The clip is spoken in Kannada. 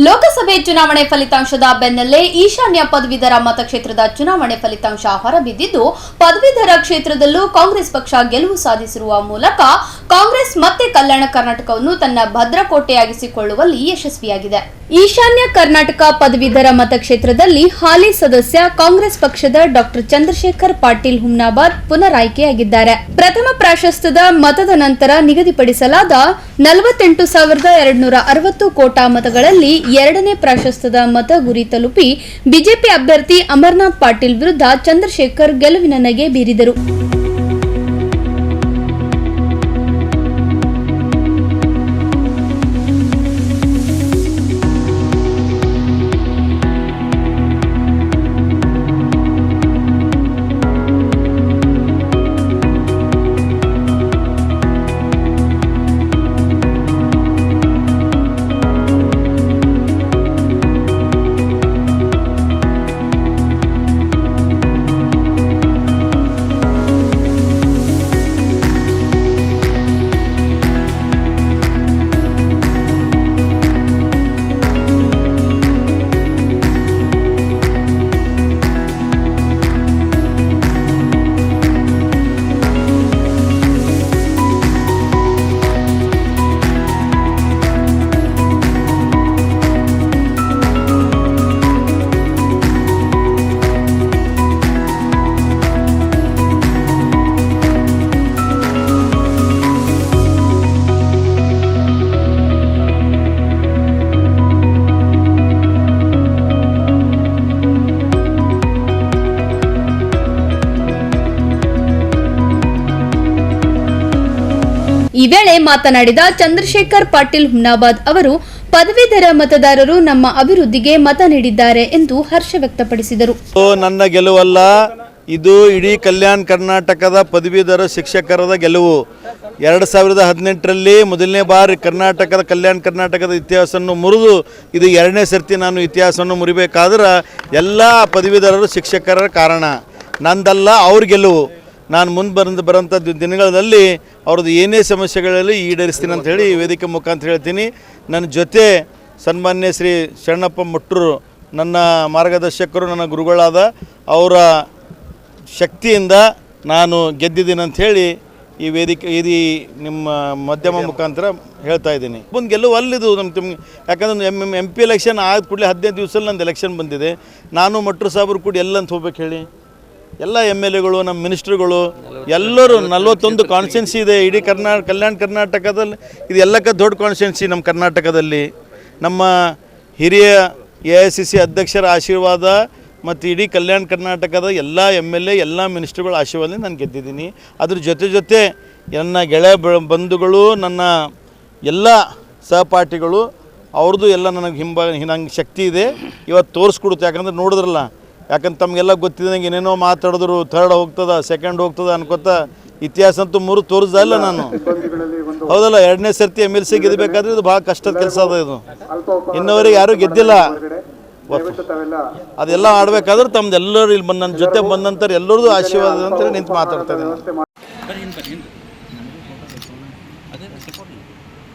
ಲೋಕಸಭೆ ಚುನಾವಣೆ ಫಲಿತಾಂಶದ ಬೆನ್ನಲ್ಲೇ ಈಶಾನ್ಯ ಪದವೀಧರ ಮತಕ್ಷೇತ್ರದ ಚುನಾವಣೆ ಫಲಿತಾಂಶ ಹೊರಬಿದ್ದಿದ್ದು, ಪದವೀಧರ ಕ್ಷೇತ್ರದಲ್ಲೂ ಕಾಂಗ್ರೆಸ್ ಪಕ್ಷ ಗೆಲುವು ಸಾಧಿಸಿರುವ ಮೂಲಕ ಕಾಂಗ್ರೆಸ್ ಮತ್ತೆ ಕಲ್ಯಾಣ ಕರ್ನಾಟಕವನ್ನು ತನ್ನ ಭದ್ರಕೋಟೆಯಾಗಿಸಿಕೊಳ್ಳುವಲ್ಲಿ ಯಶಸ್ವಿಯಾಗಿದೆ. ಈಶಾನ್ಯ ಕರ್ನಾಟಕ ಪದವೀಧರ ಮತಕ್ಷೇತ್ರದಲ್ಲಿ ಹಾಲಿ ಸದಸ್ಯ ಕಾಂಗ್ರೆಸ್ ಪಕ್ಷದ ಡಾಕ್ಟರ್ ಚಂದ್ರಶೇಖರ್ ಪಾಟೀಲ್ ಹುಮ್ನಾಬಾದ್ ಪುನರಾಯ್ಕೆಯಾಗಿದ್ದಾರೆ. ಪ್ರಥಮ ಪ್ರಾಶಸ್ತ್ಯದ ಮತದ ನಂತರ ನಿಗದಿಪಡಿಸಲಾದ 48,260 ಕೋಟಾ ಮತಗಳಲ್ಲಿ ಎರಡನೇ ಪ್ರಾಶಸ್ತ್ಯದ ಮತ ಗುರಿ ತಲುಪಿ ಬಿಜೆಪಿ ಅಭ್ಯರ್ಥಿ ಅಮರನಾಥ್ ಪಾಟೀಲ್ ವಿರುದ್ಧ ಚಂದ್ರಶೇಖರ್ ಗೆಲುವಿನ ನಗೆ ಬೀರಿದರು. ಈ ವೇಳೆ ಮಾತನಾಡಿದ ಚಂದ್ರಶೇಖರ್ ಪಾಟೀಲ್ ಹುಮ್ನಾಬಾದ್ ಅವರು, ಪದವೀಧರ ಮತದಾರರು ನಮ್ಮ ಅಭಿವೃದ್ಧಿಗೆ ಮತ ನೀಡಿದ್ದಾರೆ ಎಂದು ಹರ್ಷ ವ್ಯಕ್ತಪಡಿಸಿದರು. ನನ್ನ ಗೆಲುವಲ್ಲ, ಇದು ಇಡೀ ಕಲ್ಯಾಣ ಕರ್ನಾಟಕದ ಪದವೀಧರ ಶಿಕ್ಷಕರದ ಗೆಲುವು. 2018ರಲ್ಲಿ ಮೊದಲನೇ ಬಾರಿ ಕಲ್ಯಾಣ ಕರ್ನಾಟಕದ ಇತಿಹಾಸವನ್ನು ಮುರಿದು ಇದು ಎರಡನೇ ಸರ್ತಿ ನಾನು ಇತಿಹಾಸವನ್ನು ಮುರಿಬೇಕಾದ್ರೆ ಎಲ್ಲ ಪದವೀಧರರು ಶಿಕ್ಷಕರ ಕಾರಣ, ನಂದಲ್ಲ, ಅವ್ರ ಗೆಲುವು. ನಾನು ಮುಂದೆ ಬರೋಂಥ ದಿನಗಳಲ್ಲಿ ಅವ್ರದ್ದು ಏನೇ ಸಮಸ್ಯೆಗಳಲ್ಲಿ ಈಡೇರಿಸ್ತೀನಿ ಅಂತ ಹೇಳಿ ಈ ವೇದಿಕೆ ಮುಖಾಂತರ ಹೇಳ್ತೀನಿ. ನನ್ನ ಜೊತೆ ಸನ್ಮಾನ್ಯ ಶ್ರೀ ಶರಣಪ್ಪ ಮೊಟ್ರು ನನ್ನ ಮಾರ್ಗದರ್ಶಕರು, ನನ್ನ ಗುರುಗಳಾದ ಅವರ ಶಕ್ತಿಯಿಂದ ನಾನು ಗೆದ್ದಿದ್ದೀನಿ ಅಂಥೇಳಿ ಈ ವೇದಿಕೆ ನಿಮ್ಮ ಮಾಧ್ಯಮ ಮುಖಾಂತರ ಹೇಳ್ತಾ ಇದ್ದೀನಿ. ಒಂದು ಗೆಲುವು ಅಲ್ಲಿದು ನಮ್ಗೆ, ಯಾಕಂದ್ರೆ MP ಎಲೆಕ್ಷನ್ ಆದ ಕೂಡಲೇ 15 ದಿವಸದಲ್ಲಿ ನಂದು ಎಲೆಕ್ಷನ್ ಬಂದಿದೆ. ನಾನು ಮೊಟ್ರು ಸಾಬ್ರು ಕೂಡ ಎಲ್ಲಂತ ಹೋಗ್ಬೇಕು ಹೇಳಿ, ಎಲ್ಲ MLAಗಳು, ನಮ್ಮ ಮಿನಿಸ್ಟ್ರುಗಳು ಎಲ್ಲರೂ 41 ಕಾನ್ಸ್ಟಿಟ್ಯೂನ್ಸಿ ಇದೆ ಇಡೀ ಕಲ್ಯಾಣ ಕರ್ನಾಟಕದಲ್ಲಿ. ಇದು ಎಲ್ಲಕ್ಕ ದೊಡ್ಡ ಕಾನ್ಸ್ಟಿಟ್ಯೂನ್ಸಿ ನಮ್ಮ ಕರ್ನಾಟಕದಲ್ಲಿ. ನಮ್ಮ ಹಿರಿಯ AICC ಅಧ್ಯಕ್ಷರ ಆಶೀರ್ವಾದ ಮತ್ತು ಇಡೀ ಕಲ್ಯಾಣ ಕರ್ನಾಟಕದ ಎಲ್ಲ MLA ಎಲ್ಲ ಮಿನಿಸ್ಟ್ರುಗಳ ಆಶೀರ್ವಾದದಿಂದ ನಾನು ಗೆದ್ದಿದ್ದೀನಿ. ಅದ್ರ ಜೊತೆ ನನ್ನ ಗೆಳೆಯ ಬಂಧುಗಳು, ನನ್ನ ಎಲ್ಲ ಸಹಪಾಠಿಗಳು, ಅವ್ರದ್ದು ಎಲ್ಲ ನನಗೆ ನಂಗೆ ಶಕ್ತಿ ಇದೆ. ಇವತ್ತು ತೋರಿಸ್ಕೊಡುತ್ತೆ. ಯಾಕಂದ್ರೆ ನೋಡಿದ್ರಲ್ಲ, ಯಾಕಂದ್ರೆ ತಮಗೆಲ್ಲ ಗೊತ್ತಿದ್ದಂಗೆ ಏನೇನೋ ಮಾತಾಡಿದ್ರು, ಥರ್ಡ್ ಹೋಗ್ತದ, ಸೆಕೆಂಡ್ ಹೋಗ್ತದ ಅನ್ಕೋತ ಇತಿಹಾಸ ಅಂತೂ ಮೂರು ತೋರಿಸ್ದಲ್ಲ ನಾನು. ಹೌದಲ್ಲ, ಎರಡನೇ ಸರ್ತಿ MLC ಗೆದ್ದಬೇಕಾದ್ರೆ ಇದು ಭಾಳ ಕಷ್ಟದ ಕೆಲಸ ಅದ. ಇದು ಇನ್ನವರೆಗೆ ಯಾರೂ ಗೆದ್ದಿಲ್ಲ. ಅದೆಲ್ಲ ಆಡ್ಬೇಕಾದ್ರೆ ತಮ್ದೆಲ್ಲರೂ ಇಲ್ಲಿ ನನ್ನ ಜೊತೆ ಬಂದಂತಾರೆ ಎಲ್ಲರದು ಆಶೀರ್ವಾದ ಅಂತೇಳಿ ನಿಂತು ಮಾತಾಡ್ತಾ ಇದ್ದೀನಿ.